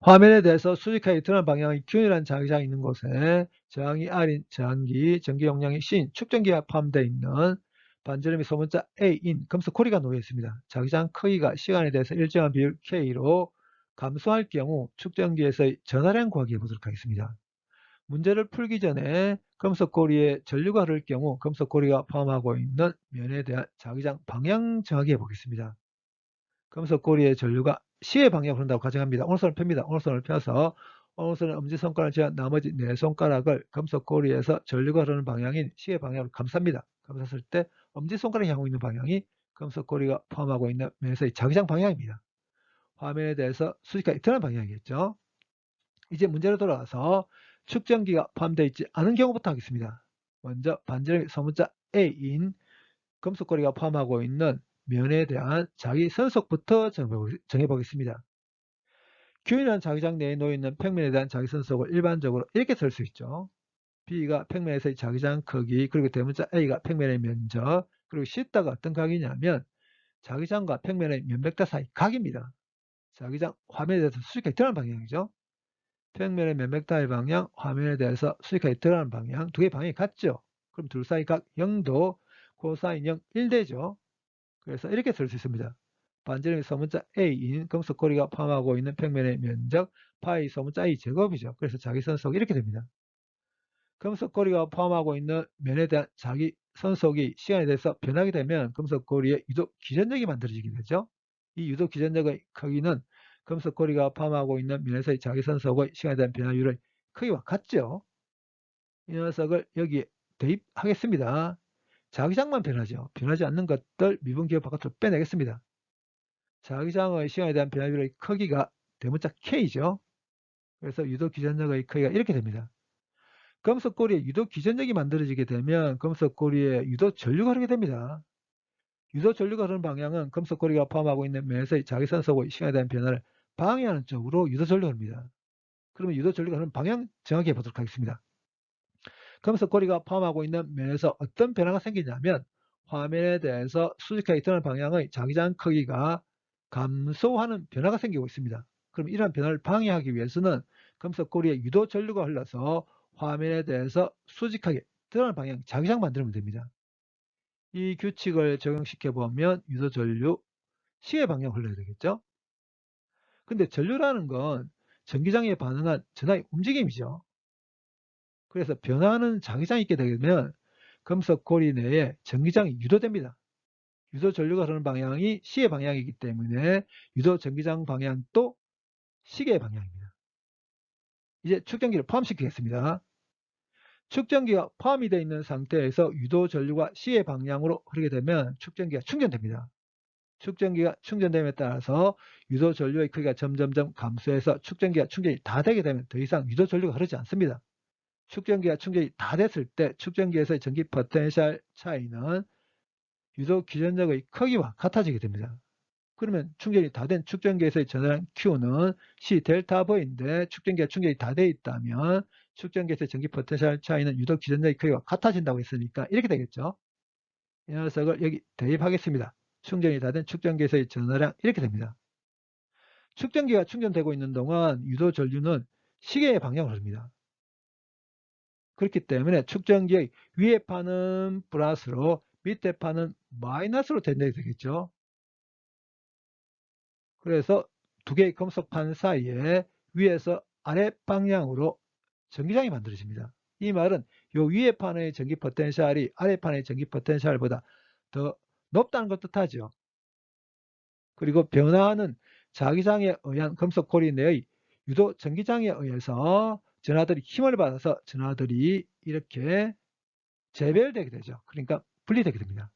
화면에 대해서 수직하게 드러난 방향의 균일한 자기장이 있는 곳에 저항이 R인 저항기, 전기 용량이 C인 축전기가 포함되어 있는 반지름이 소문자 A인 금속 고리가 놓여 있습니다. 자기장 크기가 시간에 대해서 일정한 비율 K로 감소할 경우 축전기에서의 전하량 구하기 해보도록 하겠습니다. 문제를 풀기 전에 금속 고리에 전류가 흐를 경우 금속 고리가 포함하고 있는 면에 대한 자기장 방향 정하기 해보겠습니다. 금속 고리의 전류가 C의 방향으로 흐른다고 가정합니다. 오른손을 펴니다. 오른손을 펴서 오른손은 엄지손가락을 제한 나머지 4손가락을 금속 고리에서 전류가 흐르는 방향인 C의 방향으로 감쌉니다. 감쌌을 때 엄지손가락이 향하고 있는 방향이 금속 고리가 포함하고 있는 면에서의 자기장 방향입니다. 화면에 대해서 수직하게 드러난 방향이겠죠. 이제 문제로 돌아와서 축전기가 포함되어 있지 않은 경우부터 하겠습니다. 먼저 반지름이 소문자 A인 금속고리가 포함하고 있는 면에 대한 자기 선속부터 정해보겠습니다. 균일한 자기장 내에 놓여있는 평면에 대한 자기 선속을 일반적으로 이렇게 쓸 수 있죠. B가 평면에서의 자기장 크기, 그리고 대문자 A가 평면의 면적, 그리고 C다가 어떤 각이냐면 자기장과 평면의 면백타 사이 각입니다. 자기장 화면에 대해서 수직하게 드러나는 방향이죠. 평면의 면백타의 방향, 화면에 대해서 수직하게 드러나는 방향, 두 개의 방향이 같죠. 그럼 둘 사이 각 0도, 코사인 0, 1되죠. 그래서 이렇게 쓸 수 있습니다. 반지름이 소문자 A인 금속고리가 포함하고 있는 평면의 면적 파이 소문자 A 제곱이죠. 그래서 자기선속이 이렇게 됩니다. 금속고리가 포함하고 있는 면에 대한 자기선속이 시간에 대해서 변하게 되면 금속고리의 유도 기전력이 만들어지게 되죠. 이 유도 기전력의 크기는 금속고리가 포함하고 있는 면에서의 자기선속의 시간에 대한 변화율의 크기와 같죠. 이 녀석을 여기에 대입하겠습니다. 자기장만 변하죠. 변하지 않는 것들 미분기호 바깥으로 빼내겠습니다. 자기장의 시간에 대한 변화율의 크기가 대문자 K죠. 그래서 유도 기전력의 크기가 이렇게 됩니다. 금속고리에 유도 기전력이 만들어지게 되면 금속고리에 유도 전류가 흐르게 됩니다. 유도 전류가 흐르는 방향은 금속고리가 포함하고 있는 면에서의 자기선속의 시간에 대한 변화를 방해하는 쪽으로 유도 전류가 흐릅니다. 그러면 유도 전류가 흐르는 방향 정확히 해보도록 하겠습니다. 금속고리가 포함하고 있는 면에서 어떤 변화가 생기냐면 화면에 대해서 수직하게 드러나는 방향의 자기장 크기가 감소하는 변화가 생기고 있습니다. 그럼 이러한 변화를 방해하기 위해서는 금속고리에 유도 전류가 흘러서 화면에 대해서 수직하게 드러나는 방향 자기장 만들면 됩니다. 이 규칙을 적용시켜 보면 유도 전류 C의 방향 흘러야 되겠죠. 근데 전류라는 건 전기장에 반응한 전하의 움직임이죠. 그래서 변화하는 자기장이 있게 되면 금속 고리 내에 전기장이 유도됩니다. 유도 전류가 흐르는 방향이 C의 방향이기 때문에 유도 전기장 방향도 C의 방향입니다. 이제 축전기를 포함시키겠습니다. 축전기가 포함이 되어 있는 상태에서 유도 전류가 C의 방향으로 흐르게 되면 축전기가 충전됩니다. 축전기가 충전됨에 따라서 유도 전류의 크기가 점점점 감소해서 축전기가 충전이 다 되게 되면 더 이상 유도 전류가 흐르지 않습니다. 축전기가 충전이 다 됐을 때 축전기에서의 전기 포텐셜 차이는 유도 기전력의 크기와 같아지게 됩니다. 그러면 충전이 다 된 축전기에서의 전하량 Q는 C 델타 V인데 축전기가 충전이 다 되어 있다면 축전기에서의 전기 포텐셜 차이는 유도 기전력의 크기와 같아진다고 했으니까 이렇게 되겠죠. 이 녀석을 여기 대입하겠습니다. 충전이 다 된 축전기에서의 전하량 이렇게 됩니다. 축전기가 충전되고 있는 동안 유도 전류는 시계의 방향으로 흐릅니다. 그렇기 때문에 축전기의 위에 판은 플러스로 밑에 판은 마이너스로 된다게 되겠죠. 그래서 두 개의 금속판 사이에 위에서 아래 방향으로 전기장이 만들어집니다. 이 말은 요 위에 판의 전기 포텐셜이 아래 판의 전기 포텐셜보다 더 높다는 걸 뜻하죠. 그리고 변화하는 자기장에 의한 금속 고리 내의 유도 전기장에 의해서 전하들이 힘을 받아서 전하들이 이렇게 재별되게 되죠. 그러니까 분리되게 됩니다.